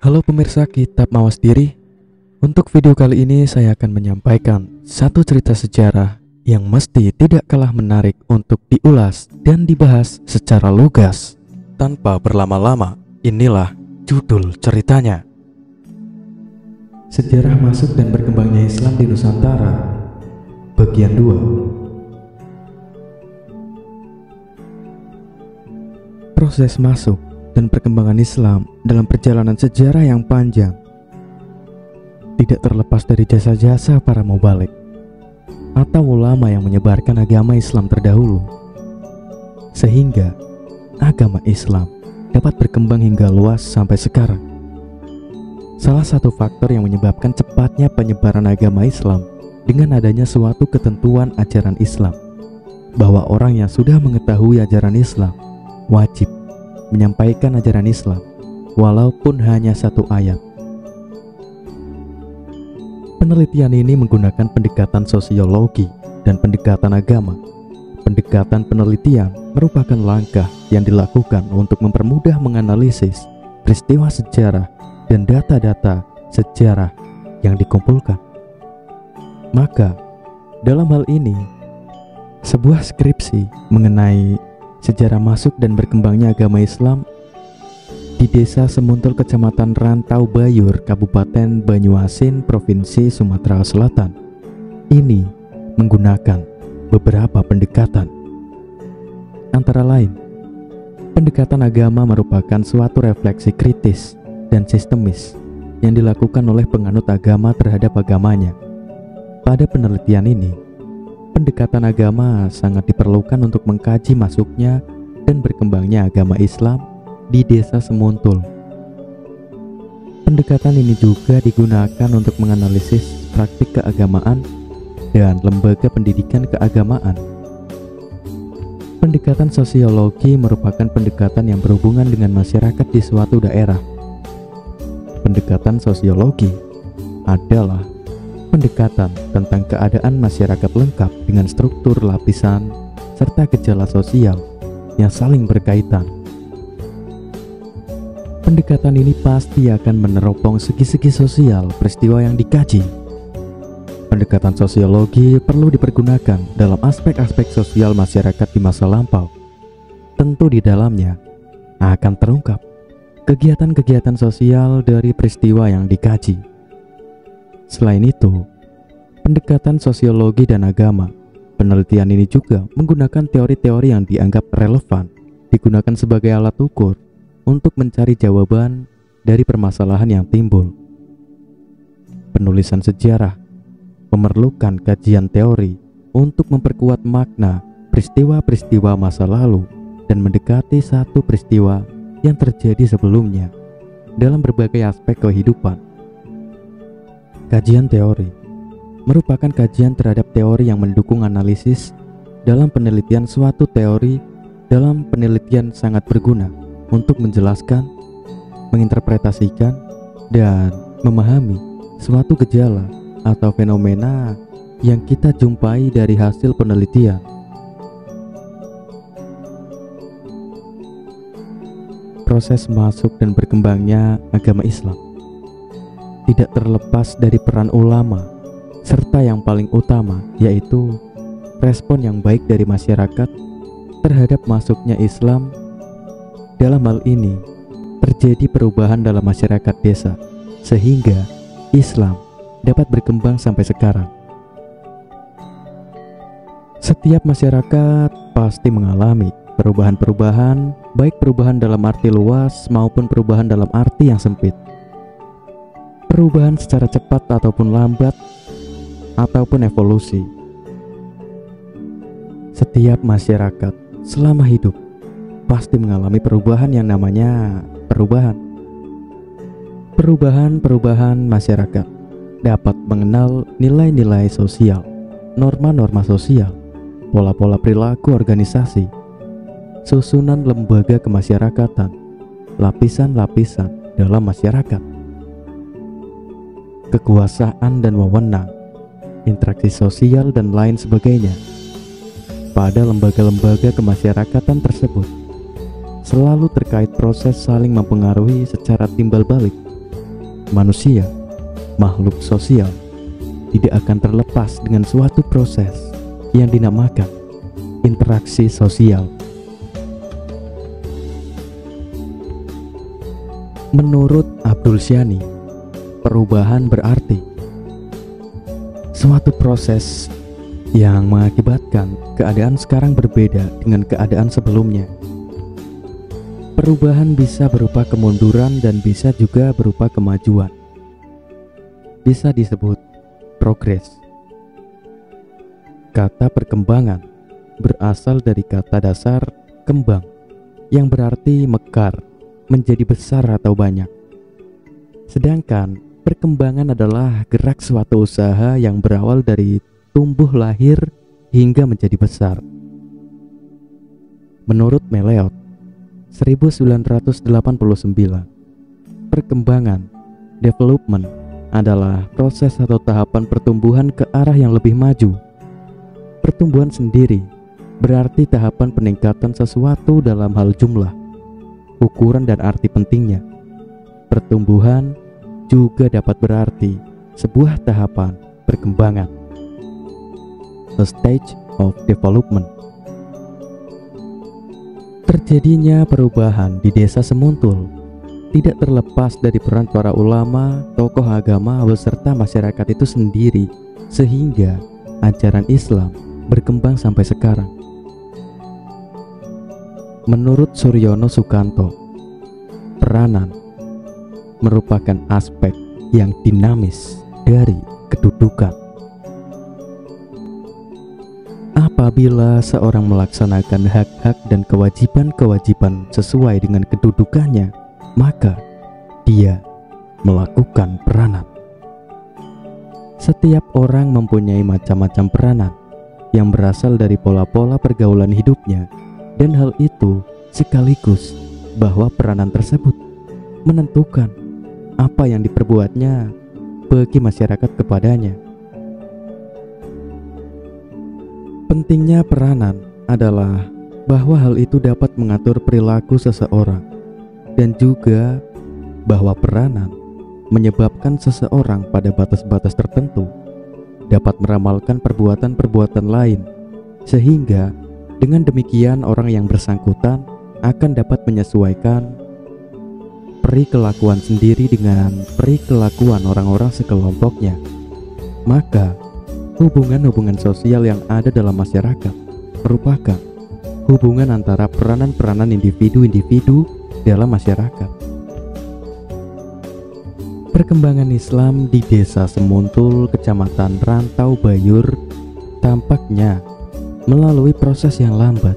Halo pemirsa Kitab Mawas Diri. Untuk video kali ini saya akan menyampaikan satu cerita sejarah yang mesti tidak kalah menarik untuk diulas dan dibahas secara lugas. Tanpa berlama-lama, inilah judul ceritanya. Sejarah masuk dan berkembangnya Islam di Nusantara, bagian 2. Proses masuk dan perkembangan Islam dalam perjalanan sejarah yang panjang tidak terlepas dari jasa-jasa para mubalik atau ulama yang menyebarkan agama Islam terdahulu, sehingga agama Islam dapat berkembang hingga luas sampai sekarang. Salah satu faktor yang menyebabkan cepatnya penyebaran agama Islam dengan adanya suatu ketentuan ajaran Islam, bahwa orang yang sudah mengetahui ajaran Islam wajib menyampaikan ajaran Islam walaupun hanya satu ayat. Penelitian ini menggunakan pendekatan sosiologi dan pendekatan agama. Pendekatan penelitian merupakan langkah yang dilakukan untuk mempermudah menganalisis peristiwa sejarah dan data-data sejarah yang dikumpulkan. Maka, dalam hal ini, sebuah skripsi mengenai sejarah masuk dan berkembangnya agama Islam di Desa Semuntul, Kecamatan Rantau Bayur, Kabupaten Banyuasin, Provinsi Sumatera Selatan, ini menggunakan beberapa pendekatan. Antara lain, pendekatan agama merupakan suatu refleksi kritis dan sistemis yang dilakukan oleh penganut agama terhadap agamanya. Pada penelitian ini, pendekatan agama sangat diperlukan untuk mengkaji masuknya dan berkembangnya agama Islam di Desa Semuntul. Pendekatan ini juga digunakan untuk menganalisis praktik keagamaan dan lembaga pendidikan keagamaan. Pendekatan sosiologi merupakan pendekatan yang berhubungan dengan masyarakat di suatu daerah. Pendekatan sosiologi adalah pendekatan tentang keadaan masyarakat lengkap dengan struktur lapisan serta gejala sosial yang saling berkaitan. Pendekatan ini pasti akan meneropong segi-segi sosial peristiwa yang dikaji. Pendekatan sosiologi perlu dipergunakan dalam aspek-aspek sosial masyarakat di masa lampau. Tentu di dalamnya akan terungkap kegiatan-kegiatan sosial dari peristiwa yang dikaji. Selain itu, pendekatan sosiologi dan agama, penelitian ini juga menggunakan teori-teori yang dianggap relevan, digunakan sebagai alat ukur untuk mencari jawaban dari permasalahan yang timbul. Penulisan sejarah memerlukan kajian teori untuk memperkuat makna peristiwa-peristiwa masa lalu dan mendekati satu peristiwa yang terjadi sebelumnya dalam berbagai aspek kehidupan. Kajian teori merupakan kajian terhadap teori yang mendukung analisis. Dalam penelitian suatu teori, dalam penelitian sangat berguna untuk menjelaskan, menginterpretasikan, dan memahami suatu gejala atau fenomena yang kita jumpai dari hasil penelitian. Proses masuk dan berkembangnya agama Islam tidak terlepas dari peran ulama, serta yang paling utama yaitu respon yang baik dari masyarakat terhadap masuknya Islam. Dalam hal ini, terjadi perubahan dalam masyarakat desa, sehingga Islam dapat berkembang sampai sekarang. Setiap masyarakat pasti mengalami perubahan-perubahan, baik perubahan dalam arti luas maupun perubahan dalam arti yang sempit. Perubahan secara cepat ataupun lambat, ataupun evolusi. Setiap masyarakat selama hidup pasti mengalami perubahan yang namanya perubahan masyarakat dapat mengenal nilai-nilai sosial, norma-norma sosial, pola-pola perilaku organisasi, susunan lembaga kemasyarakatan, lapisan-lapisan dalam masyarakat, kekuasaan dan wewenang, interaksi sosial dan lain sebagainya. Pada lembaga-lembaga kemasyarakatan tersebut selalu terkait proses saling mempengaruhi secara timbal balik manusia, makhluk sosial, tidak akan terlepas dengan suatu proses yang dinamakan interaksi sosial. Menurut Abdul Syani, perubahan berarti suatu proses yang mengakibatkan keadaan sekarang berbeda dengan keadaan sebelumnya. Perubahan bisa berupa kemunduran dan bisa juga berupa kemajuan. Bisa disebut progres. Kata perkembangan berasal dari kata dasar kembang yang berarti mekar, menjadi besar atau banyak. Sedangkan perkembangan adalah gerak suatu usaha yang berawal dari tumbuh lahir hingga menjadi besar. Menurut Meleot 1989, perkembangan, development, adalah proses atau tahapan pertumbuhan ke arah yang lebih maju. Pertumbuhan sendiri berarti tahapan peningkatan sesuatu dalam hal jumlah, ukuran dan arti pentingnya. Pertumbuhan juga dapat berarti sebuah tahapan perkembangan, a stage of development. Terjadinya perubahan di Desa Semuntul tidak terlepas dari peran para ulama, tokoh agama, beserta masyarakat itu sendiri, sehingga ajaran Islam berkembang sampai sekarang. Menurut Suryono Sukanto, peranan merupakan aspek yang dinamis dari kedudukan. Apabila seorang melaksanakan hak-hak dan kewajiban-kewajiban sesuai dengan kedudukannya, maka dia melakukan peranan. Setiap orang mempunyai macam-macam peranan yang berasal dari pola-pola pergaulan hidupnya, dan hal itu sekaligus bahwa peranan tersebut menentukan apa yang diperbuatnya bagi masyarakat kepadanya. Pentingnya peranan adalah bahwa hal itu dapat mengatur perilaku seseorang, dan juga bahwa peranan menyebabkan seseorang pada batas-batas tertentu dapat meramalkan perbuatan-perbuatan lain, sehingga dengan demikian orang yang bersangkutan akan dapat menyesuaikan perikelakuan sendiri dengan perikelakuan orang-orang sekelompoknya. Maka hubungan-hubungan sosial yang ada dalam masyarakat merupakan hubungan antara peranan-peranan individu-individu dalam masyarakat. Perkembangan Islam di Desa Semuntul, Kecamatan Rantau Bayur, tampaknya melalui proses yang lambat.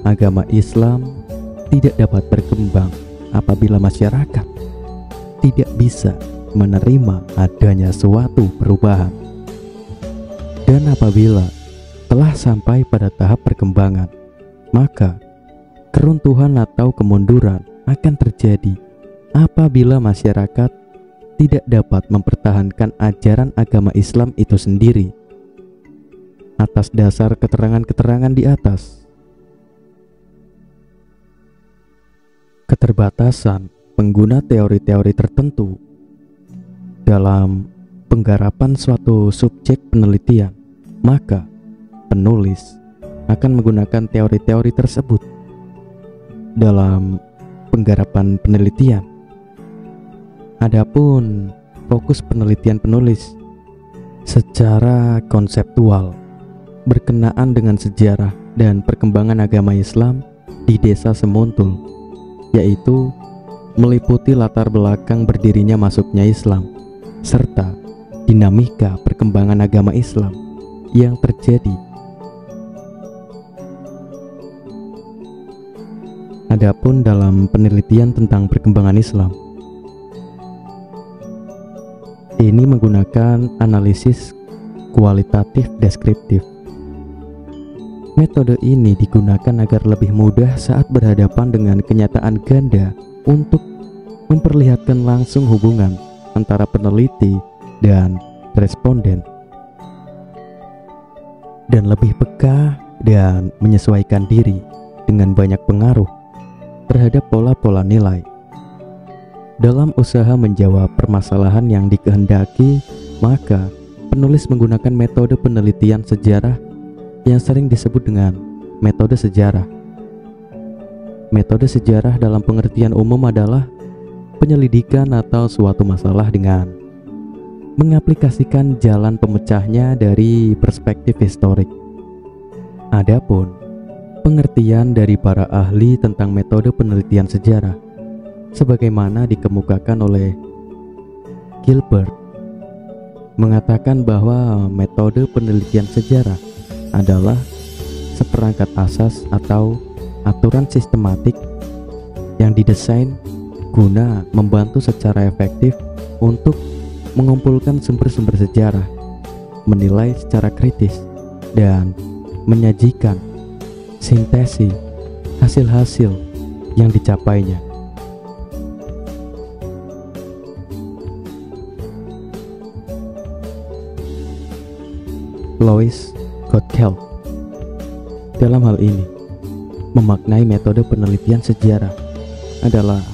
Agama Islam tidak dapat berkembang apabila masyarakat tidak bisa menerima adanya suatu perubahan. Dan apabila telah sampai pada tahap perkembangan, maka keruntuhan atau kemunduran akan terjadi apabila masyarakat tidak dapat mempertahankan ajaran agama Islam itu sendiri. Atas dasar keterangan-keterangan di atas, keterbatasan pengguna teori-teori tertentu dalam penggarapan suatu subjek penelitian, maka penulis akan menggunakan teori-teori tersebut dalam penggarapan penelitian. Adapun fokus penelitian penulis secara konseptual berkenaan dengan sejarah dan perkembangan agama Islam di Desa Semuntul, yaitu meliputi latar belakang berdirinya masuknya Islam serta dinamika perkembangan agama Islam yang terjadi. Adapun dalam penelitian tentang perkembangan Islam, ini menggunakan analisis kualitatif deskriptif. Metode ini digunakan agar lebih mudah saat berhadapan dengan kenyataan ganda untuk memperlihatkan langsung hubungan antara peneliti dan responden, dan lebih peka dan menyesuaikan diri dengan banyak pengaruh terhadap pola-pola nilai. Dalam usaha menjawab permasalahan yang dikehendaki, maka penulis menggunakan metode penelitian sejarah yang sering disebut dengan metode sejarah. Metode sejarah dalam pengertian umum adalah penyelidikan atau suatu masalah dengan mengaplikasikan jalan pemecahnya dari perspektif historik. Adapun pengertian dari para ahli tentang metode penelitian sejarah sebagaimana dikemukakan oleh Gilbert mengatakan bahwa metode penelitian sejarah adalah seperangkat asas atau aturan sistematik yang didesain guna membantu secara efektif untuk mengumpulkan sumber-sumber sejarah, menilai secara kritis, dan menyajikan sintesis hasil-hasil yang dicapainya. Lois Gottschalk dalam hal ini memaknai metode penelitian sejarah adalah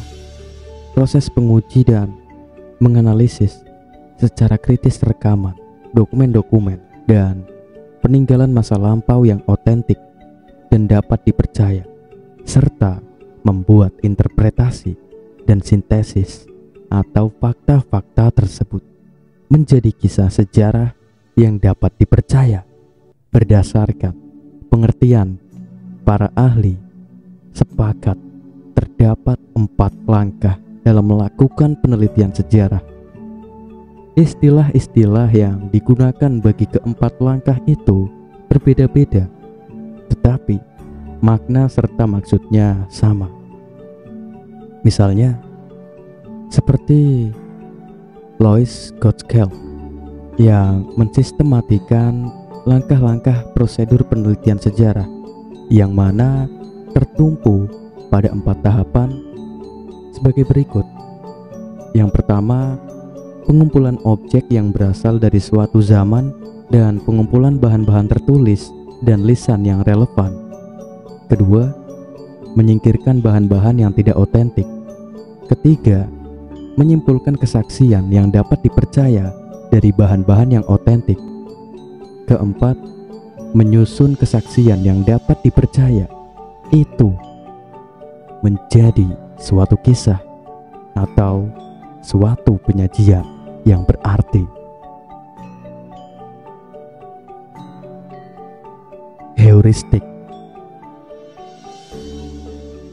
proses penguji dan menganalisis secara kritis rekaman, dokumen-dokumen, dan peninggalan masa lampau yang otentik dan dapat dipercaya, serta membuat interpretasi dan sintesis atau fakta-fakta tersebut menjadi kisah sejarah yang dapat dipercaya. Berdasarkan pengertian para ahli, sepakat terdapat 4 langkah dalam melakukan penelitian sejarah. Istilah-istilah yang digunakan bagi keempat langkah itu berbeda-beda, tetapi makna serta maksudnya sama. Misalnya, seperti Lois Gottschalk yang mensistematikan langkah-langkah prosedur penelitian sejarah yang mana tertumpu pada 4 tahapan sebagai berikut. Yang pertama, pengumpulan objek yang berasal dari suatu zaman dan pengumpulan bahan-bahan tertulis dan lisan yang relevan. Kedua, menyingkirkan bahan-bahan yang tidak otentik. Ketiga, menyimpulkan kesaksian yang dapat dipercaya dari bahan-bahan yang otentik. Keempat, menyusun kesaksian yang dapat dipercaya itu menjadi suatu kisah atau suatu penyajian yang berarti. Heuristik.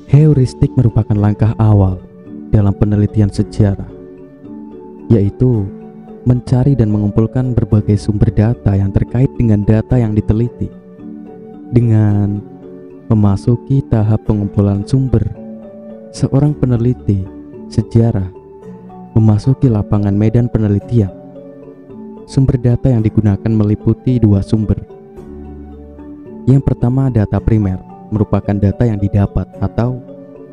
Heuristik merupakan langkah awal dalam penelitian sejarah, yaitu mencari dan mengumpulkan berbagai sumber data yang terkait dengan data yang diteliti. Dengan memasuki tahap pengumpulan sumber, seorang peneliti sejarah memasuki lapangan medan penelitian. Sumber data yang digunakan meliputi 2 sumber. Yang pertama, data primer, merupakan data yang didapat atau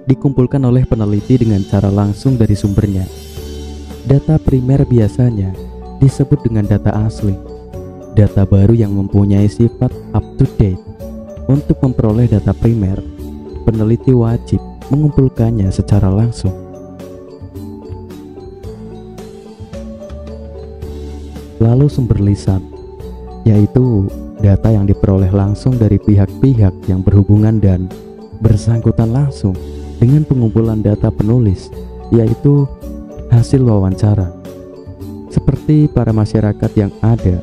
dikumpulkan oleh peneliti dengan cara langsung dari sumbernya. Data primer biasanya disebut dengan data asli, data baru yang mempunyai sifat up-to-date. Untuk memperoleh data primer, peneliti wajib mengumpulkannya secara langsung. Lalu sumber lisan, yaitu data yang diperoleh langsung dari pihak-pihak yang berhubungan dan bersangkutan langsung dengan pengumpulan data penulis, yaitu hasil wawancara, seperti para masyarakat yang ada,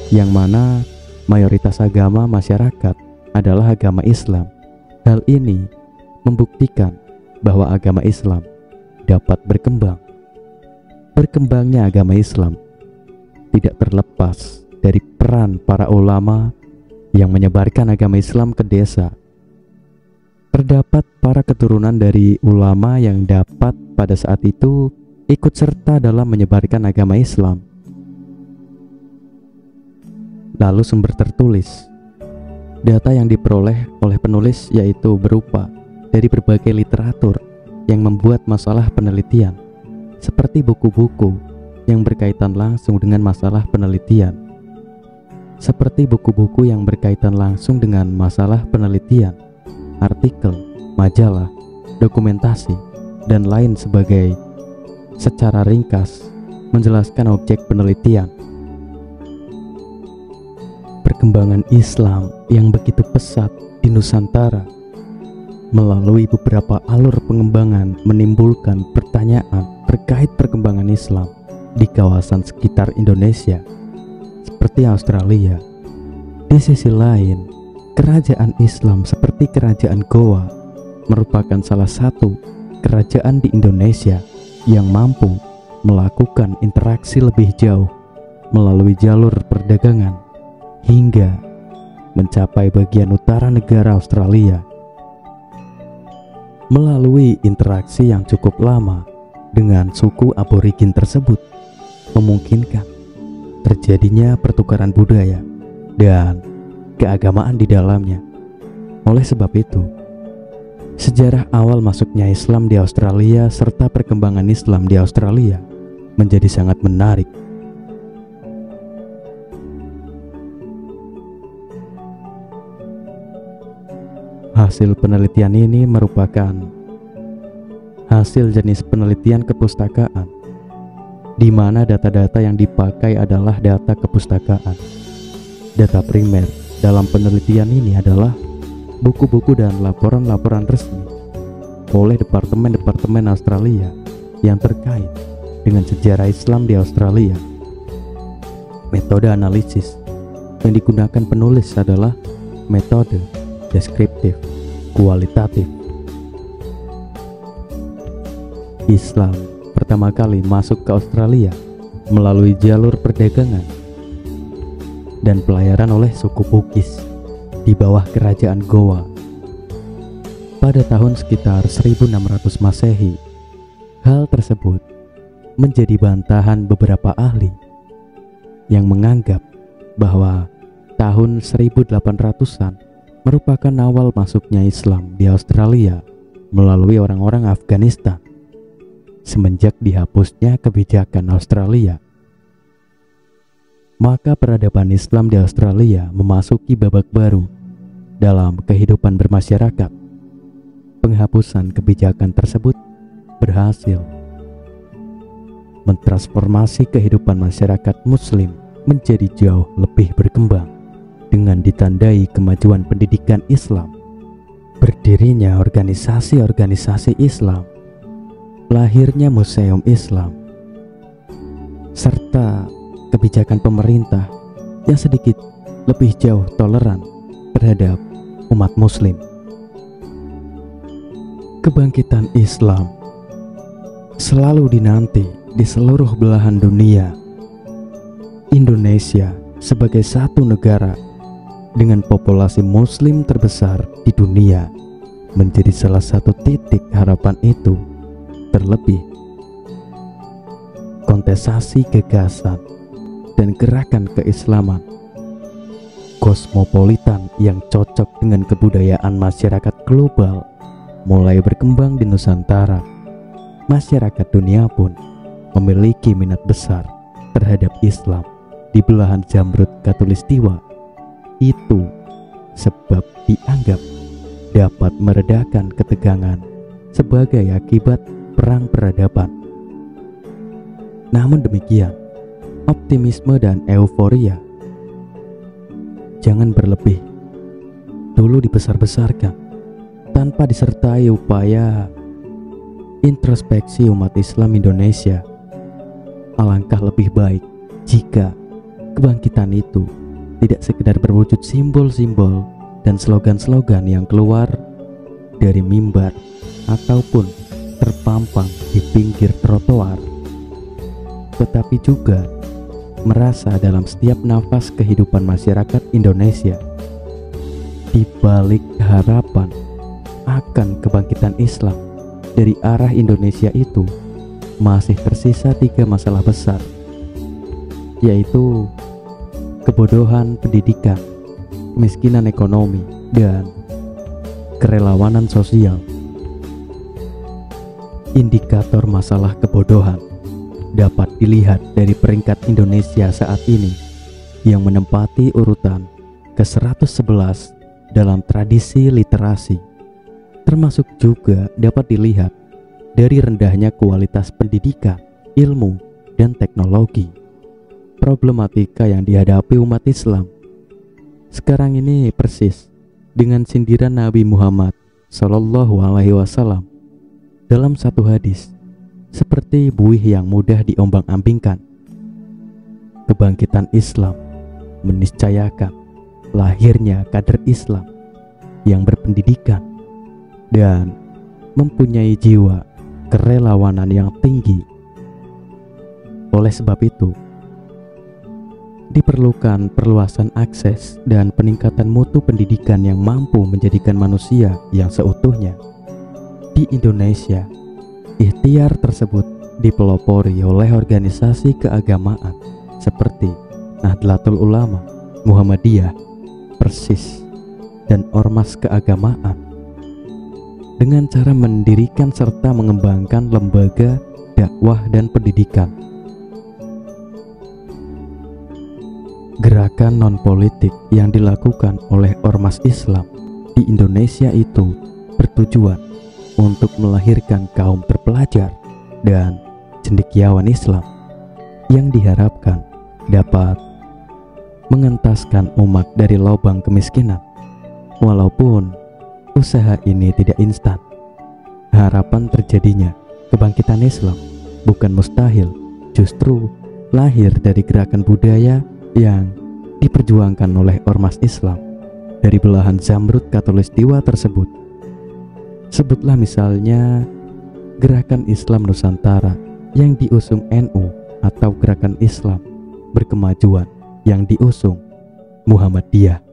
yang mana mayoritas agama masyarakat adalah agama Islam. Hal ini membuktikan bahwa agama Islam dapat berkembang. Berkembangnya agama Islam tidak terlepas dari peran para ulama yang menyebarkan agama Islam ke desa. Terdapat para keturunan dari ulama yang dapat pada saat itu ikut serta dalam menyebarkan agama Islam. Lalu sumber tertulis. Data yang diperoleh oleh penulis yaitu berupa dari berbagai literatur yang membuat masalah penelitian, seperti buku-buku yang berkaitan langsung dengan masalah penelitian. Artikel, majalah, dokumentasi, dan lain secara ringkas menjelaskan objek penelitian. Perkembangan Islam yang begitu pesat di Nusantara melalui beberapa alur pengembangan menimbulkan pertanyaan terkait perkembangan Islam di kawasan sekitar Indonesia seperti Australia. Di sisi lain, kerajaan Islam seperti kerajaan Goa merupakan salah satu kerajaan di Indonesia yang mampu melakukan interaksi lebih jauh melalui jalur perdagangan hingga mencapai bagian utara negara Australia. Melalui interaksi yang cukup lama dengan suku aborigin tersebut memungkinkan terjadinya pertukaran budaya dan keagamaan di dalamnya. Oleh sebab itu, sejarah awal masuknya Islam di Australia serta perkembangan Islam di Australia menjadi sangat menarik. Hasil penelitian ini merupakan hasil jenis penelitian kepustakaan, di mana data-data yang dipakai adalah data kepustakaan. Data primer dalam penelitian ini adalah buku-buku dan laporan-laporan resmi oleh departemen-departemen Australia yang terkait dengan sejarah Islam di Australia. Metode analisis yang digunakan penulis adalah metode deskriptif kualitatif. Islam pertama kali masuk ke Australia melalui jalur perdagangan dan pelayaran oleh suku Bugis di bawah kerajaan Goa pada tahun sekitar 1600 Masehi. Hal tersebut menjadi bantahan beberapa ahli yang menganggap bahwa tahun 1800-an merupakan awal masuknya Islam di Australia melalui orang-orang Afghanistan semenjak dihapusnya kebijakan Australia. Maka peradaban Islam di Australia memasuki babak baru dalam kehidupan bermasyarakat. Penghapusan kebijakan tersebut berhasil mentransformasi kehidupan masyarakat Muslim menjadi jauh lebih berkembang dengan ditandai kemajuan pendidikan Islam, berdirinya organisasi-organisasi Islam, lahirnya museum Islam, serta kebijakan pemerintah yang sedikit lebih jauh toleran terhadap umat Muslim. Kebangkitan Islam selalu dinanti di seluruh belahan dunia. Indonesia sebagai satu negara dengan populasi Muslim terbesar di dunia menjadi salah satu titik harapan itu. Terlebih, kontestasi gagasan dan gerakan keislaman kosmopolitan yang cocok dengan kebudayaan masyarakat global mulai berkembang di Nusantara. Masyarakat dunia pun memiliki minat besar terhadap Islam di belahan Jamrud Khatulistiwa. Itu sebab dianggap dapat meredakan ketegangan sebagai akibat perang peradaban. Namun demikian, optimisme dan euforia jangan berlebih. Dulu dibesar-besarkan tanpa disertai upaya introspeksi umat Islam Indonesia. Alangkah lebih baik jika kebangkitan itu tidak sekedar berwujud simbol-simbol dan slogan-slogan yang keluar dari mimbar ataupun terpampang di pinggir trotoar, tetapi juga merasa dalam setiap nafas kehidupan masyarakat Indonesia. Di balik harapan akan kebangkitan Islam dari arah Indonesia itu masih tersisa 3 masalah besar, yaitu kebodohan pendidikan, kemiskinan ekonomi, dan kerelawanan sosial. Indikator masalah kebodohan dapat dilihat dari peringkat Indonesia saat ini yang menempati urutan ke-111 dalam tradisi literasi. Termasuk juga dapat dilihat dari rendahnya kualitas pendidikan ilmu dan teknologi. Problematika yang dihadapi umat Islam sekarang ini persis dengan sindiran Nabi Muhammad Shallallahu Alaihi Wasallam dalam satu hadis, seperti buih yang mudah diombang-ambingkan. Kebangkitan Islam meniscayakan lahirnya kader Islam yang berpendidikan dan mempunyai jiwa kerelawanan yang tinggi. Oleh sebab itu, diperlukan perluasan akses dan peningkatan mutu pendidikan yang mampu menjadikan manusia yang seutuhnya. Di Indonesia, ikhtiar tersebut dipelopori oleh organisasi keagamaan seperti Nahdlatul Ulama, Muhammadiyah, Persis, dan ormas keagamaan dengan cara mendirikan serta mengembangkan lembaga dakwah dan pendidikan. Gerakan non-politik yang dilakukan oleh ormas Islam di Indonesia itu bertujuan untuk melahirkan kaum terpelajar dan cendekiawan Islam yang diharapkan dapat mengentaskan umat dari lubang kemiskinan. Walaupun usaha ini tidak instan, harapan terjadinya kebangkitan Islam bukan mustahil, justru lahir dari gerakan budaya yang diperjuangkan oleh ormas Islam dari belahan Zamrud Khatulistiwa tersebut. Sebutlah misalnya Gerakan Islam Nusantara yang diusung NU atau Gerakan Islam Berkemajuan yang diusung Muhammadiyah.